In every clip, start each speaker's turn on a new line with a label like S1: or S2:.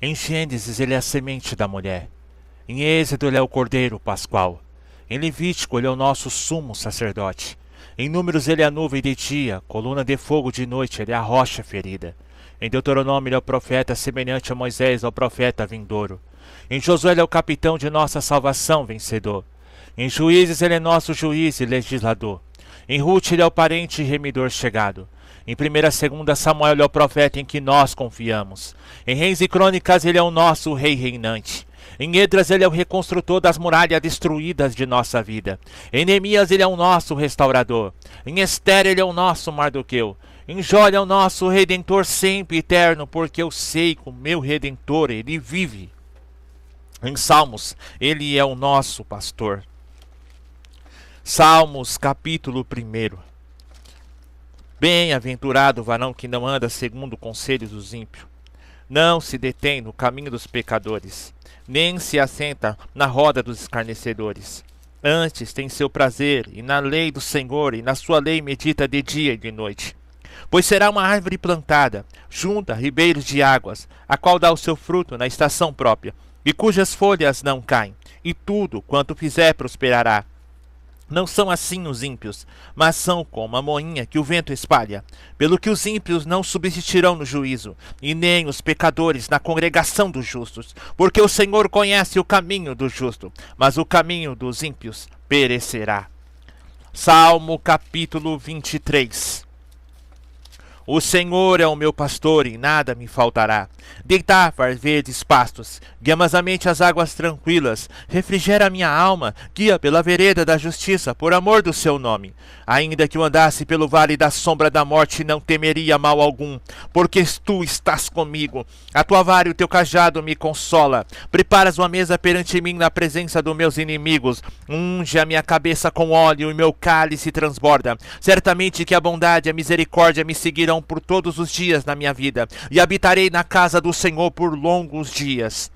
S1: Em Gênesis ele é a semente da mulher. Em Êxodo ele é o cordeiro pascual. Em Levítico ele é o nosso sumo sacerdote. Em Números ele é a nuvem de dia, coluna de fogo de noite, ele é a rocha ferida. Em Deuteronômio ele é o profeta semelhante a Moisés, ao profeta vindouro. Em Josué ele é o capitão de nossa salvação, vencedor. Em Juízes ele é nosso juiz e legislador. Em Ruth ele é o parente e remidor chegado. Em 1ª e 2ª Samuel ele é o profeta em que nós confiamos. Em Reis e Crônicas ele é o nosso rei reinante. Em Esdras ele é o reconstrutor das muralhas destruídas de nossa vida. Em Neemias ele é o nosso restaurador. Em Esther ele é o nosso Mardoqueu. Em Jó ele é o nosso redentor sempre eterno, porque eu sei que o meu redentor ele vive. Em Salmos ele é o nosso pastor. Salmos capítulo 1. Bem-aventurado o varão que não anda segundo o conselho dos ímpios, não se detém no caminho dos pecadores, nem se assenta na roda dos escarnecedores. Antes tem seu prazer e na lei do Senhor, e na sua lei medita de dia e de noite. Pois será uma árvore plantada junto a ribeiros de águas, a qual dá o seu fruto na estação própria, e cujas folhas não caem, e tudo quanto fizer prosperará. Não são assim os ímpios, mas são como a moinha que o vento espalha. Pelo que os ímpios não subsistirão no juízo, e nem os pecadores na congregação dos justos. Porque o Senhor conhece o caminho do justo, mas o caminho dos ímpios perecerá. Salmo capítulo 23. O Senhor é o meu pastor e nada me faltará. Deitar-me verdes pastos, guia-me as águas tranquilas, refrigera a minha alma, guia pela vereda da justiça, por amor do seu nome. Ainda que eu andasse pelo vale da sombra da morte, não temeria mal algum, porque tu estás comigo. A tua vara e o teu cajado me consola. Preparas uma mesa perante mim na presença dos meus inimigos. Unge a minha cabeça com óleo e meu cálice transborda. Certamente que a bondade e a misericórdia me seguirão por todos os dias na minha vida, e habitarei na casa do Senhor por longos dias.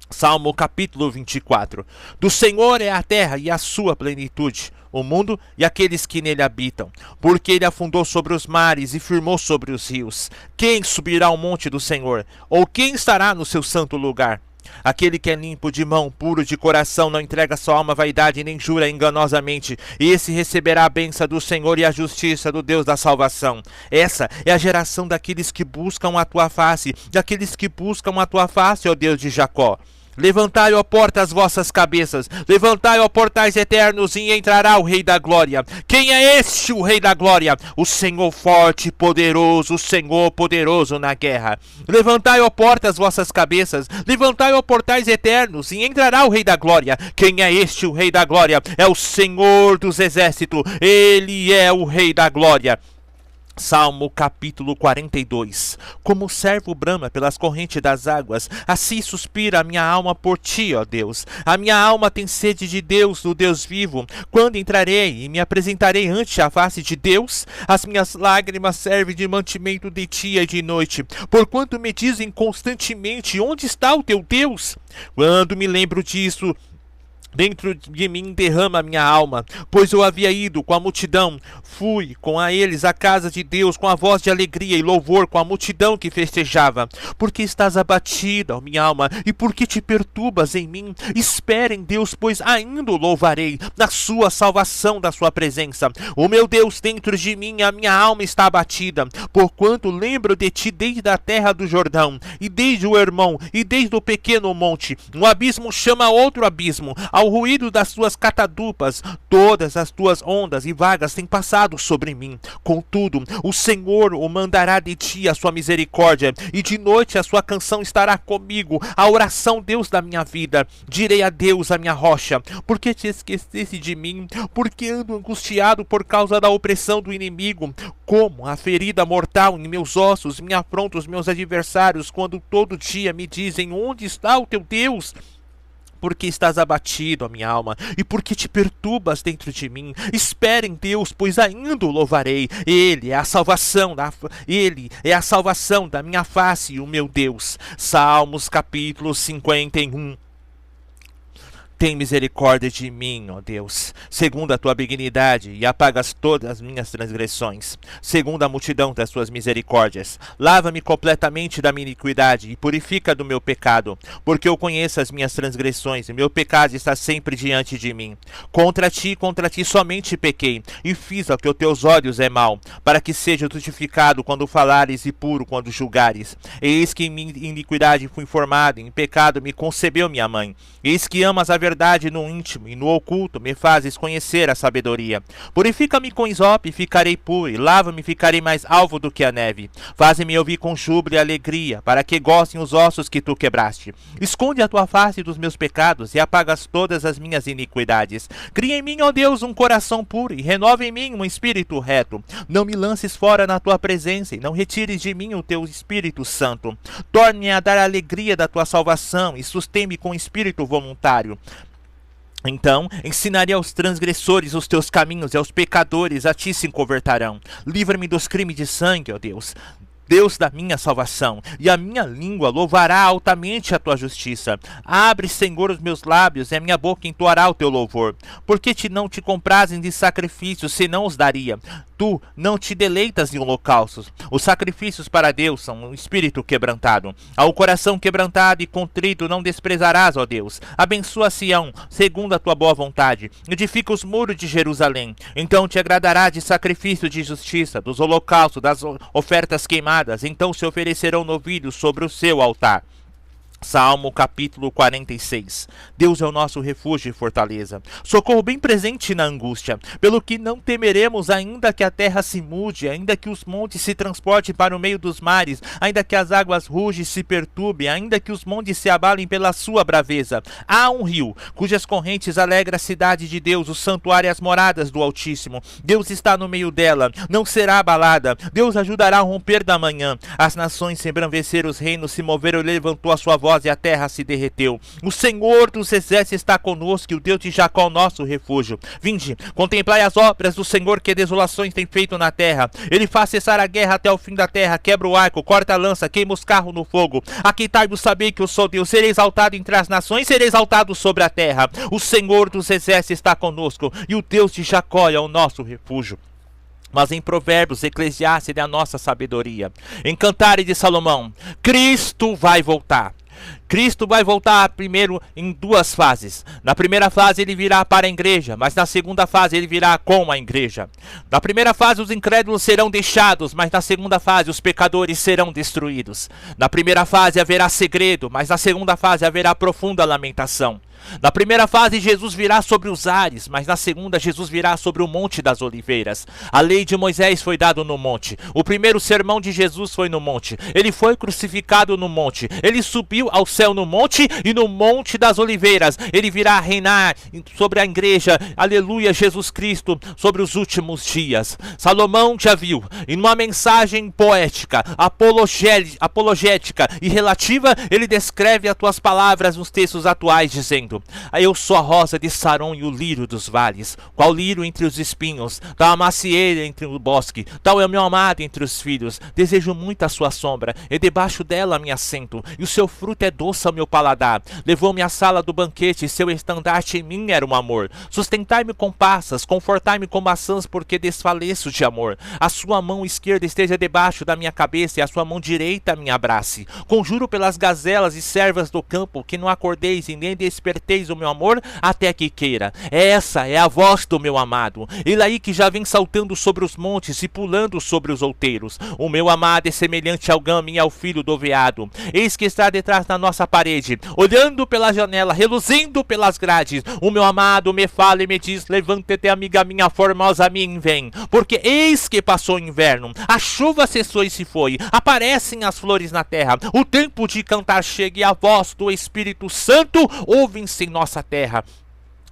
S1: Salmo capítulo 24. Do Senhor é a terra e a sua plenitude, o mundo e aqueles que nele habitam. Porque ele afundou sobre os mares e firmou sobre os rios. Quem subirá ao monte do Senhor? Ou quem estará no seu santo lugar? Aquele que é limpo de mão, puro de coração, não entrega sua alma à vaidade, nem jura enganosamente. Esse receberá a bênção do Senhor e a justiça do Deus da salvação. Essa é a geração daqueles que buscam a tua face, daqueles que buscam a tua face, ó Deus de Jacó. Levantai, ó porta, as vossas cabeças, levantai, ó portais eternos, e entrará o Rei da Glória. Quem é este, o Rei da Glória? O Senhor forte e poderoso, o Senhor poderoso na guerra. Levantai, ó portas, as vossas cabeças, levantai, ó portais eternos, e entrará o Rei da Glória. Quem é este, o Rei da Glória? É o Senhor dos exércitos, ele é o Rei da Glória. Salmo capítulo 42. Como o servo brama pelas correntes das águas, assim suspira a minha alma por ti, ó Deus. A minha alma tem sede de Deus, do Deus vivo. Quando entrarei e me apresentarei ante a face de Deus? As minhas lágrimas servem de mantimento de dia e de noite. Porquanto me dizem constantemente: onde está o teu Deus? Quando me lembro disso, dentro de mim derrama a minha alma, pois eu havia ido com a multidão, fui com a eles à casa de Deus, com a voz de alegria e louvor, com a multidão que festejava. Porque estás abatida, ó minha alma, e por que te perturbas em mim? Espera em Deus, pois ainda o louvarei, na sua salvação da sua presença. O meu Deus, dentro de mim, a minha alma está abatida, porquanto lembro de ti desde a terra do Jordão, e desde o Hermon, e desde o pequeno monte. Um abismo chama outro abismo, ao ruído das tuas catadupas, todas as tuas ondas e vagas têm passado sobre mim. Contudo, o Senhor o mandará de ti a sua misericórdia, e de noite a sua canção estará comigo, a oração Deus da minha vida. Direi a Deus, a minha rocha: por que te esqueceste de mim? Porque ando angustiado por causa da opressão do inimigo. Como a ferida mortal em meus ossos me afrontam os meus adversários, quando todo dia me dizem: onde está o teu Deus? Porque estás abatido, ó minha alma, e porque te perturbas dentro de mim? Espera em Deus, pois ainda o louvarei. Ele é a salvação da minha face, o meu Deus. Salmos capítulo 51. Tem misericórdia de mim, ó Deus, segundo a tua benignidade, e apagas todas as minhas transgressões, segundo a multidão das tuas misericórdias. Lava-me completamente da minha iniquidade e purifica do meu pecado, porque eu conheço as minhas transgressões e meu pecado está sempre diante de mim. Contra ti somente pequei, e fiz o que aos teus olhos é mal, para que seja justificado quando falares e puro quando julgares. Eis que em minha iniquidade fui formado, em pecado me concebeu minha mãe. Eis que amas a verdade no íntimo, e no oculto me fazes conhecer a sabedoria. Purifica-me com hisope e ficarei puro, e lava-me e ficarei mais alvo do que a neve. Faze-me ouvir com júbilo e alegria, para que gozem os ossos que tu quebraste. Esconde a tua face dos meus pecados, e apagas todas as minhas iniquidades. Cria em mim, ó Deus, um coração puro, e renova em mim um espírito reto. Não me lances fora na tua presença, e não retires de mim o teu Espírito Santo. Torne-me a dar a alegria da tua salvação, e sustém-me com espírito voluntário. Então ensinarei aos transgressores os teus caminhos, e aos pecadores a ti se converterão. Livra-me dos crimes de sangue, ó Deus, Deus da minha salvação, e a minha língua louvará altamente a tua justiça. Abre, Senhor, os meus lábios, e a minha boca entoará o teu louvor. Porque não te comprazem de sacrifícios, senão os daria. Tu não te deleitas em holocaustos. Os sacrifícios para Deus são um espírito quebrantado. Ao coração quebrantado e contrito não desprezarás, ó Deus. Abençoa Sião, segundo a tua boa vontade. Edifica os muros de Jerusalém. Então te agradará de sacrifício de justiça, dos holocaustos, das ofertas queimadas. Então se oferecerão novilhos sobre o seu altar. Salmo capítulo 46. Deus é o nosso refúgio e fortaleza, socorro bem presente na angústia, pelo que não temeremos, ainda que a terra se mude, ainda que os montes se transportem para o meio dos mares, ainda que as águas rugem e se perturbem, ainda que os montes se abalem pela sua braveza. Há um rio, cujas correntes alegra a cidade de Deus, o santuário e as moradas do Altíssimo. Deus está no meio dela, não será abalada. Deus ajudará a romper da manhã. As nações se embranqueceram, os reinos se moveram e levantou a sua voz, e a terra se derreteu. O Senhor dos exércitos está conosco, e o Deus de Jacó nosso refúgio. Vinde, contemplai as obras do Senhor, que desolações tem feito na terra. Ele faz cessar a guerra até o fim da terra, quebra o arco, corta a lança, queima os carros no fogo. Aqui-tai-vos, saber que eu sou Deus, serei exaltado entre as nações, serei exaltado sobre a terra. O Senhor dos exércitos está conosco, e o Deus de Jacó é o nosso refúgio. Mas em Provérbios, Eclesiastes é a nossa sabedoria. Em Cantares de Salomão, Cristo vai voltar. Cristo vai voltar primeiro em duas fases. Na primeira fase ele virá para a igreja, mas na segunda fase ele virá com a igreja. Na primeira fase os incrédulos serão deixados, mas na segunda fase os pecadores serão destruídos. Na primeira fase haverá segredo, mas na segunda fase haverá profunda lamentação. Na primeira fase Jesus virá sobre os ares, mas na segunda Jesus virá sobre o Monte das Oliveiras. A lei de Moisés foi dada no monte. O primeiro sermão de Jesus foi no monte. Ele foi crucificado no monte. Ele subiu ao céu no monte, e no Monte das Oliveiras ele virá reinar sobre a igreja. Aleluia, Jesus Cristo, sobre os últimos dias. Salomão já viu, em uma mensagem poética, apologética e relativa, ele descreve as tuas palavras nos textos atuais, dizendo: eu sou a rosa de Saron e o lírio dos vales, qual lírio entre os espinhos, tal a macieira entre o bosque, tal é o meu amado entre os filhos. Desejo muito a sua sombra, e debaixo dela me assento, e o seu fruto é doce ao meu paladar. Levou-me à sala do banquete, e seu estandarte em mim era um amor. Sustentai-me com passas, confortai-me com maçãs, porque desfaleço de amor. A sua mão esquerda esteja debaixo da minha cabeça, e a sua mão direita me abrace. Conjuro pelas gazelas e servas do campo, que não acordeis e nem desperteis o meu amor até que queira. Essa é a voz do meu amado, ele aí que já vem saltando sobre os montes e pulando sobre os outeiros. O meu amado é semelhante ao game e ao filho do veado. Eis que está detrás da nossa parede, olhando pela janela, reluzindo pelas grades. O meu amado me fala e me diz: levanta-te, amiga minha formosa, a mim vem, porque eis que passou o inverno, a chuva cessou e se foi, aparecem as flores na terra, o tempo de cantar chega, e a voz do Espírito Santo ouve-se em nossa terra.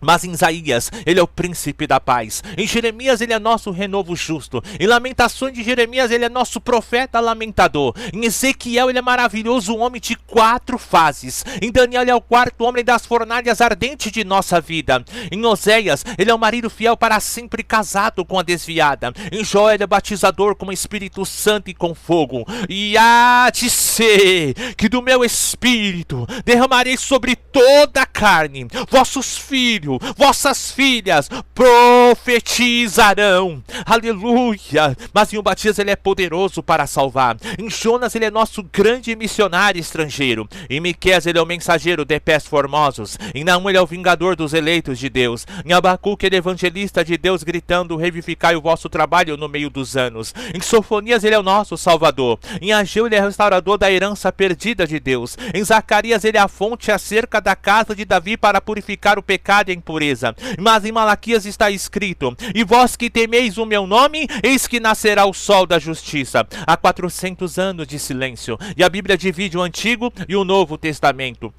S1: Mas em Isaías, ele é o príncipe da paz. Em Jeremias, ele é nosso renovo justo. Em Lamentações de Jeremias, ele é nosso profeta lamentador. Em Ezequiel, ele é maravilhoso, um homem de 4 fases. Em Daniel, ele é o 4º homem das fornalhas ardentes de nossa vida. Em Oséias, ele é o marido fiel para sempre casado com a desviada. Em Joel, ele é batizador com o Espírito Santo e com fogo. E há de ser que do meu Espírito derramarei sobre toda a carne. Vossos filhos, vossas filhas profetizarão. Aleluia. Mas em Obadias ele é poderoso para salvar. Em Jonas ele é nosso grande missionário estrangeiro. Em Miqueias ele é o mensageiro de pés formosos. Em Naum ele é o vingador dos eleitos de Deus. Em Abacuque ele é evangelista de Deus gritando: revificai o vosso trabalho no meio dos anos. Em Sofonias ele é o nosso salvador. Em Ageu ele é restaurador da herança perdida de Deus. Em Zacarias ele é a fonte acerca da casa de Davi para purificar o pecado e a impureza. Mas em Malaquias está escrito: e vós que temeis o meu nome, eis que nascerá o sol da justiça. Há 400 anos de silêncio, e a Bíblia divide o Antigo e o Novo Testamento.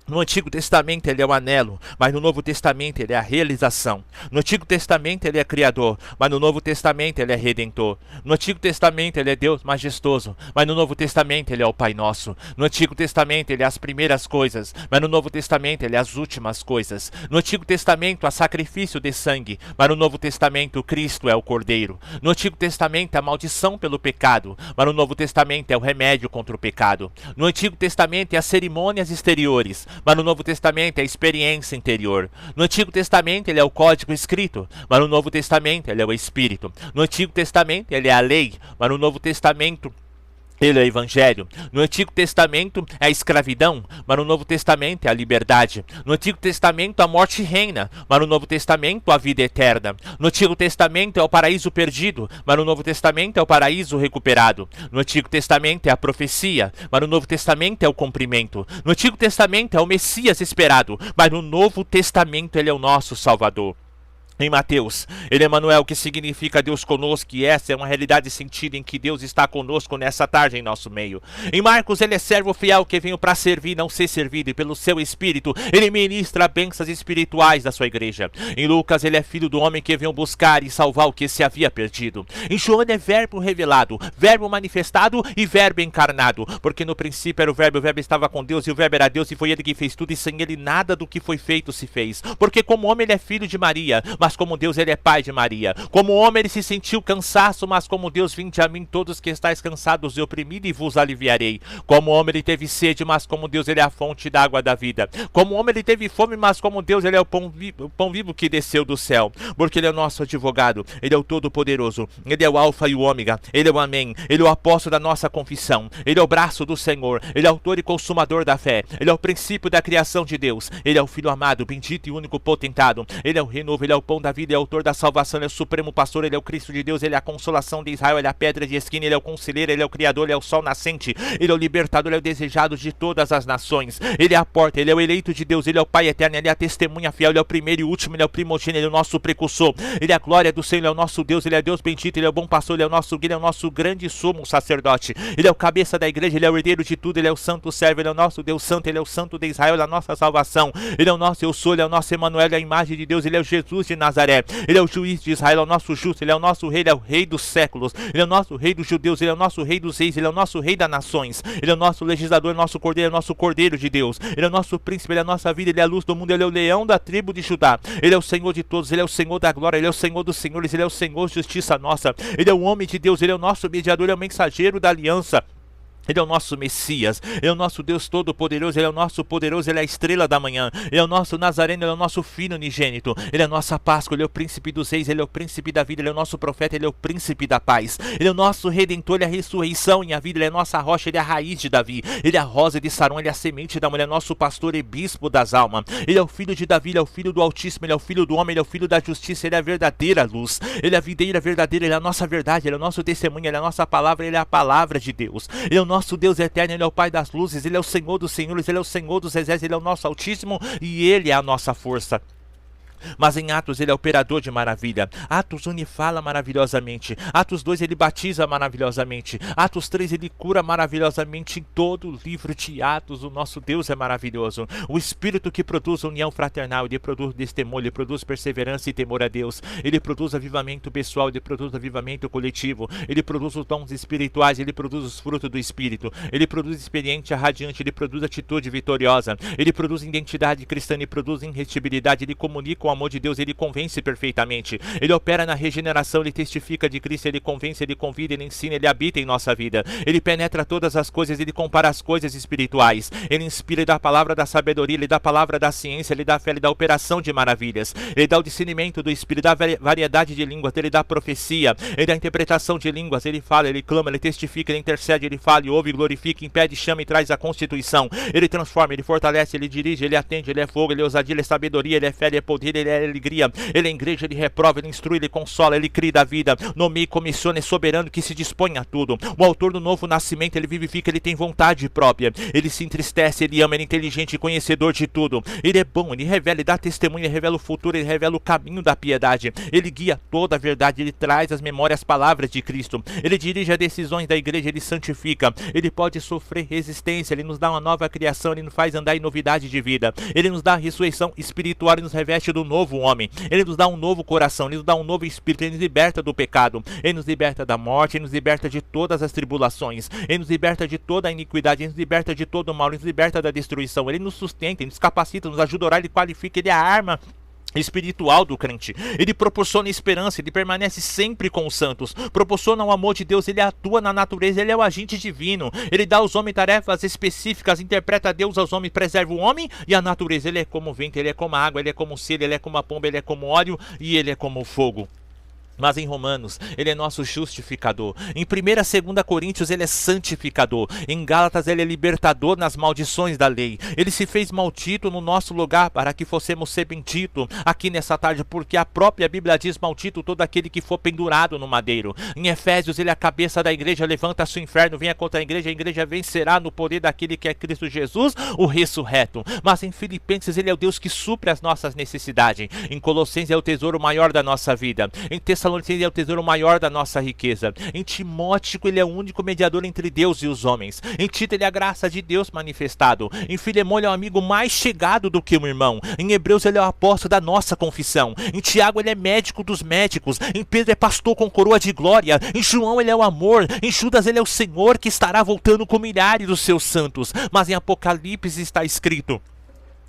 S1: No Antigo Testamento ele é o anelo, mas no Novo Testamento ele é a realização. No Antigo Testamento ele é criador, mas no Novo Testamento ele é redentor. No Antigo Testamento ele é Deus majestoso, mas no Novo Testamento ele é o Pai Nosso. No Antigo Testamento ele é as primeiras coisas, mas no Novo Testamento ele é as últimas coisas. No Antigo Testamento há sacrifício de sangue, mas no Novo Testamento Cristo é o Cordeiro. No Antigo Testamento há maldição pelo pecado, mas no Novo Testamento é o remédio contra o pecado. No Antigo Testamento é as cerimônias exteriores, mas no Novo Testamento é a experiência interior. No Antigo Testamento ele é o código escrito, mas no Novo Testamento ele é o Espírito. No Antigo Testamento ele é a lei, mas no Novo Testamento ele é o Evangelho. No Antigo Testamento é a escravidão, mas no Novo Testamento é a liberdade. No Antigo Testamento a morte reina, mas no Novo Testamento a vida eterna. No Antigo Testamento é o paraíso perdido, mas no Novo Testamento é o paraíso recuperado. No Antigo Testamento é a profecia, mas no Novo Testamento é o cumprimento. No Antigo Testamento é o Messias esperado, mas no Novo Testamento ele é o nosso Salvador. Em Mateus, ele é Emanuel, que significa Deus conosco, e essa é uma realidade sentida em que Deus está conosco nessa tarde em nosso meio. Em Marcos, ele é servo fiel que veio para servir, não ser servido, e pelo seu Espírito, ele ministra bênçãos espirituais da sua igreja. Em Lucas, ele é filho do homem que veio buscar e salvar o que se havia perdido. Em João, ele é verbo revelado, verbo manifestado e verbo encarnado, porque no princípio era o verbo estava com Deus, e o verbo era Deus, e foi ele que fez tudo, e sem ele nada do que foi feito se fez. Porque como homem ele é filho de Maria, mas como Deus ele é pai de Maria. Como homem ele se sentiu cansaço, mas como Deus: vinde a mim todos que estáis cansados e oprimidos, e vos aliviarei. Como homem ele teve sede, mas como Deus ele é a fonte da água da vida. Como homem ele teve fome, mas como Deus ele é o pão vivo que desceu do céu. Porque ele é o nosso advogado, ele é o Todo-Poderoso, ele é o Alfa e o Ômega, ele é o Amém, ele é o apóstolo da nossa confissão, ele é o braço do Senhor, ele é o autor e consumador da fé, ele é o princípio da criação de Deus, ele é o Filho amado, bendito e único potentado, ele é o renovo, ele é o pão da vida, ele é o autor da salvação, ele é o supremo pastor, ele é o Cristo de Deus, ele é a consolação de Israel, ele é a pedra de esquina, ele é o conselheiro, ele é o criador, ele é o sol nascente, ele é o libertador, ele é o desejado de todas as nações, ele é a porta, ele é o eleito de Deus, ele é o Pai eterno, ele é a testemunha fiel, ele é o primeiro e último, ele é o primogênito, ele é o nosso precursor, ele é a glória do Senhor, ele é o nosso Deus, ele é Deus bendito, ele é o bom pastor, ele é o nosso guia, ele é o nosso grande sumo sacerdote, ele é o cabeça da igreja, ele é o herdeiro de tudo, ele é o santo servo, ele é o nosso Deus santo, ele é o santo de Israel, ele é a nossa salvação, ele é o nosso eu sou, ele é o nosso Emanuel, ele é a imagem de Deus, ele é o Jesus de Nazaré, ele é o juiz de Israel, ele é o nosso justo, ele é o nosso rei, ele é o rei dos séculos, ele é o nosso rei dos judeus, ele é o nosso rei dos reis, ele é o nosso rei das nações, ele é o nosso legislador, ele é o nosso cordeiro, ele é o nosso cordeiro de Deus, ele é o nosso príncipe, ele é a nossa vida, ele é a luz do mundo, ele é o leão da tribo de Judá, ele é o Senhor de todos, ele é o Senhor da glória, ele é o Senhor dos senhores, ele é o Senhor justiça nossa, ele é o homem de Deus, ele é o nosso mediador, ele é o mensageiro da aliança. Ele é o nosso Messias, ele é o nosso Deus Todo-Poderoso, ele é o nosso poderoso, ele é a estrela da manhã, ele é o nosso Nazareno, ele é o nosso filho unigênito, ele é a nossa Páscoa, ele é o príncipe dos reis, ele é o príncipe da vida, ele é o nosso profeta, ele é o príncipe da paz, ele é o nosso redentor, ele é a ressurreição e a vida, ele é a nossa rocha, ele é a raiz de Davi, ele é a rosa de Sarão, ele é a semente da mulher, nosso pastor e bispo das almas, ele é o filho de Davi, ele é o filho do Altíssimo, ele é o filho do homem, ele é o filho da justiça, ele é a verdadeira luz, ele é a videira verdadeira, ele é a nossa verdade, ele é o nosso testemunho, ele é a nossa palavra, ele é a palavra de Deus, ele é o nosso Deus eterno, ele é o Pai das luzes, ele é o Senhor dos senhores, ele é o Senhor dos exércitos, ele é o nosso Altíssimo e ele é a nossa força. Mas em Atos ele é operador de maravilha. Atos 1 ele fala maravilhosamente. Atos 2 ele batiza maravilhosamente. Atos 3 ele cura maravilhosamente. Em todo o livro de Atos o nosso Deus é maravilhoso. O Espírito que produz união fraternal, ele produz testemunho, ele produz perseverança e temor a Deus. Ele produz avivamento pessoal, ele produz avivamento coletivo. Ele produz os dons espirituais, ele produz os frutos do Espírito. Ele produz experiência radiante, ele produz atitude vitoriosa. Ele produz identidade cristã, ele produz irresistibilidade, ele comunica o amor de Deus, ele convence perfeitamente. Ele opera na regeneração, ele testifica de Cristo, ele convence, ele convida, ele ensina, ele habita em nossa vida. Ele penetra todas as coisas, ele compara as coisas espirituais. Ele inspira, ele dá a palavra da sabedoria, ele dá a palavra da ciência, ele dá a fé, ele dá a operação de maravilhas. Ele dá o discernimento do Espírito, ele dá a variedade de línguas, ele dá a profecia, ele dá a interpretação de línguas, ele fala, ele clama, ele testifica, ele intercede, ele fala, ele ouve, glorifica, impede, chama e traz a constituição. Ele transforma, ele fortalece, ele dirige, ele atende, ele é fogo, ele é ousadia, ele é sabedoria, ele é fé, ele é poder, ele é alegria, ele é igreja, ele reprova, ele instrui, ele consola, ele cria da vida, nomeia e comissiona, é soberano que se dispõe a tudo. O autor do novo nascimento, ele vivifica, ele tem vontade própria, ele se entristece, ele ama, ele é inteligente e conhecedor de tudo. Ele é bom, ele revela, ele dá testemunho, ele revela o futuro, ele revela o caminho da piedade, ele guia toda a verdade, ele traz as memórias, as palavras de Cristo, ele dirige as decisões da igreja, ele santifica, ele pode sofrer resistência, ele nos dá uma nova criação, ele nos faz andar em novidade de vida, ele nos dá a ressurreição espiritual, ele nos reveste do novo homem, ele nos dá um novo coração, ele nos dá um novo espírito, ele nos liberta do pecado, ele nos liberta da morte, ele nos liberta de todas as tribulações, ele nos liberta de toda a iniquidade, ele nos liberta de todo o mal, ele nos liberta da destruição, ele nos sustenta, ele nos capacita, nos ajuda a orar, ele qualifica, ele é a arma espiritual do crente, ele proporciona esperança, ele permanece sempre com os santos, proporciona o amor de Deus, ele atua na natureza, ele é o agente divino, ele dá aos homens tarefas específicas, interpreta a Deus aos homens, preserva o homem e a natureza, ele é como o vento, ele é como a água, ele é como o selo, ele é como a pomba, ele é como o óleo e ele é como o fogo. Mas em Romanos, ele é nosso justificador. Em 1ª e 2ª Coríntios, ele é santificador. Em Gálatas, ele é libertador nas maldições da lei. Ele se fez maldito no nosso lugar para que fossemos ser bendito aqui nessa tarde, porque a própria Bíblia diz maldito todo aquele que for pendurado no madeiro. Em Efésios, ele é a cabeça da igreja, levanta-se o inferno, venha contra a igreja vencerá no poder daquele que é Cristo Jesus, o ressurreto. Mas em Filipenses, ele é o Deus que supre as nossas necessidades. Em Colossenses, é o tesouro maior da nossa vida. Em Tessalonicenses, ele é o tesouro maior da nossa riqueza. Em Timóteo, ele é o único mediador entre Deus e os homens. Em Tito, ele é a graça de Deus manifestado. Em Filemão, ele é o amigo mais chegado do que um irmão. Em Hebreus, ele é o apóstolo da nossa confissão. Em Tiago, ele é médico dos médicos. Em Pedro, é pastor com coroa de glória. Em João, ele é o amor. Em Judas, ele é o Senhor que estará voltando com milhares dos seus santos. Mas em Apocalipse está escrito: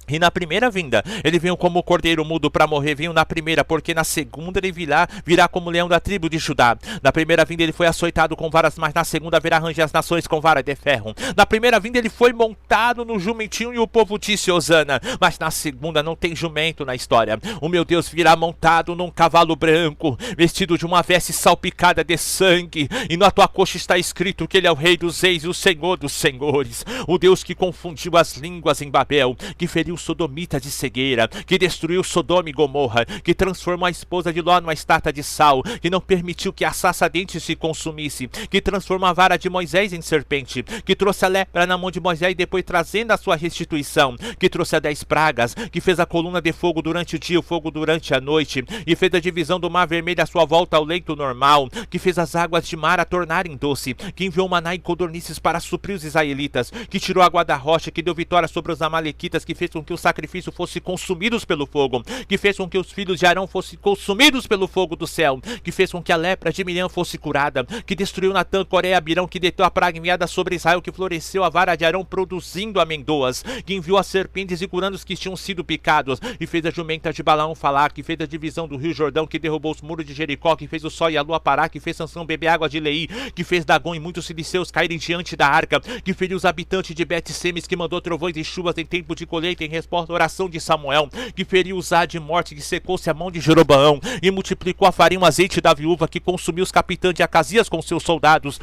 S1: e na primeira vinda, ele veio como o cordeiro mudo para morrer, veio na primeira, porque na segunda ele virá como leão da tribo de Judá. Na primeira vinda ele foi açoitado com varas, mas na segunda virá ranger as nações com vara de ferro. Na primeira vinda ele foi montado no jumentinho e o povo disse Hosana, mas na segunda não tem jumento na história. O meu Deus virá montado num cavalo branco, vestido de uma veste salpicada de sangue, e na tua coxa está escrito que ele é o rei dos reis e o senhor dos senhores, o Deus que confundiu as línguas em Babel, que feriu sodomita de cegueira, que destruiu Sodoma e Gomorra, que transformou a esposa de Ló numa estátua de sal, que não permitiu que a sarça ardente se consumisse, que transformou a vara de Moisés em serpente, que trouxe a lepra na mão de Moisés e depois trazendo a sua restituição, que trouxe as 10 pragas, que fez a coluna de fogo durante o dia, o fogo durante a noite, e fez a divisão do mar vermelho à sua volta ao leito normal, que fez as águas de mar a tornarem doce, que enviou maná e codornices para suprir os israelitas, que tirou a água da rocha, que deu vitória sobre os amalequitas, que fez com que os sacrifícios fossem consumidos pelo fogo, que fez com que os filhos de Arão fossem consumidos pelo fogo do céu, que fez com que a lepra de Miriam fosse curada, que destruiu Natã, Coreia, Abirão, que deitou a praga enviada sobre Israel, que floresceu a vara de Arão produzindo amendoas, que enviou as serpentes e curando os que tinham sido picados, e fez a jumenta de Balaão falar, que fez a divisão do rio Jordão, que derrubou os muros de Jericó, que fez o sol e a lua parar, que fez Sansão beber água de Leí, que fez Dagom e muitos filisteus caírem diante da arca, que feriu os habitantes de Bet-Semes, que mandou trovões e chuvas em tempo de colheita em resposta à oração de Samuel, que feriu Uzá de morte, que secou-se a mão de Jeroboão, e multiplicou a farinha e o azeite da viúva, que consumiu os capitães de Acasias com seus soldados,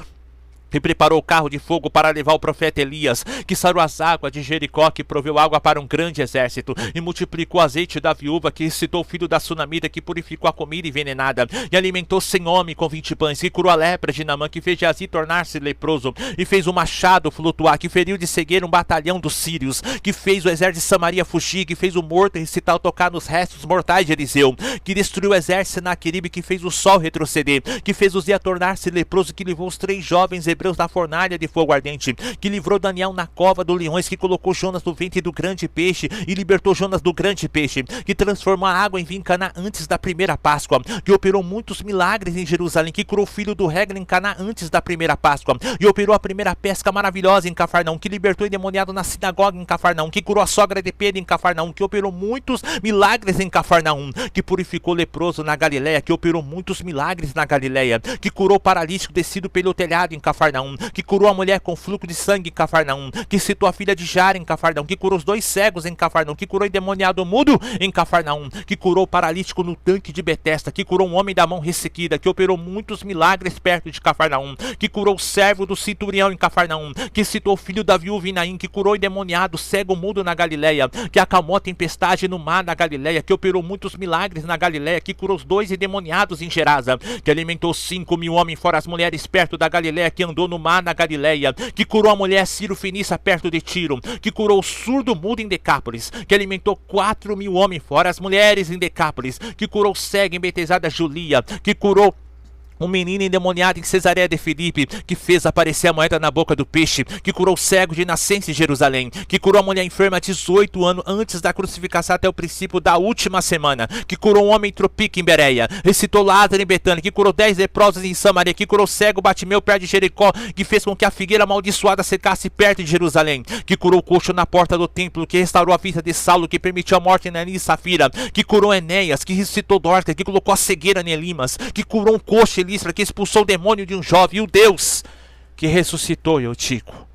S1: que preparou o carro de fogo para levar o profeta Elias, que sarou as águas de Jericó, que proveu água para um grande exército, e multiplicou o azeite da viúva, que excitou o filho da sunamita, que purificou a comida envenenada, e alimentou 100 homens com 20 pães, que curou a lepra de Naamã, que fez Geazi tornar-se leproso, e fez o machado flutuar, que feriu de cegueira um batalhão dos sírios, que fez o exército de Samaria fugir, que fez o morto recitar tocar nos restos mortais de Eliseu, que destruiu o exército de Senaqueribe, que fez o sol retroceder, que fez Uzia tornar-se leproso, que levou os 3 jovens hebreus na fornalha de fogo ardente, que livrou Daniel na cova dos leões, que colocou Jonas no ventre do grande peixe e libertou Jonas do grande peixe, que transformou a água em vinho em Canaã antes da primeira Páscoa, que operou muitos milagres em Jerusalém, que curou o filho do Regla em Canaã antes da primeira Páscoa, e operou a primeira pesca maravilhosa em Cafarnaum, que libertou o endemoniado na sinagoga em Cafarnaum, que curou a sogra de Pedro em Cafarnaum, que operou muitos milagres em Cafarnaum, que purificou o leproso na Galileia, que operou muitos milagres na Galileia, que curou o paralítico descido pelo telhado em Cafarnaum, que curou a mulher com fluxo de sangue em Cafarnaum, que citou a filha de Jara em Cafarnaum, que curou os 2 cegos em Cafarnaum, que curou o endemoniado mudo em Cafarnaum, que curou o paralítico no tanque de Betesda, que curou um homem da mão ressequida, que operou muitos milagres perto de Cafarnaum, que curou o servo do centurião em Cafarnaum, que citou o filho da viúva em Naim, que curou o endemoniado cego mudo na Galileia, que acalmou a tempestade no mar na Galileia, que operou muitos milagres na Galileia, que curou os 2 endemoniados em Gerasa, que alimentou 5.000 homens fora as mulheres perto da Galileia, que andou no mar na Galileia, que curou a mulher Ciro Fenícia perto de Tiro, que curou o surdo mudo em Decápolis, que alimentou 4.000 homens fora as mulheres em Decápolis, que curou o cego em Betesda Julia, que curou um menino endemoniado em Cesareia de Filipe, que fez aparecer a moeda na boca do peixe, que curou o cego de nascença em Jerusalém, que curou a mulher enferma há 18 anos antes da crucificação até o princípio da última semana, que curou um homem tropique em Bereia, recitou Lázaro em Betânia, que curou 10 leprosos em Samaria, que curou o cego Batimeu perto de Jericó, que fez com que a figueira amaldiçoada secasse perto de Jerusalém, que curou o coxo na porta do templo, que restaurou a vista de Saulo, que permitiu a morte de Ananias e Safira, que curou Enéas, que recitou Dorcas, que colocou a cegueira em Elimas, que curou um coxo que expulsou o demônio de um jovem, e o Deus que ressuscitou Eutico,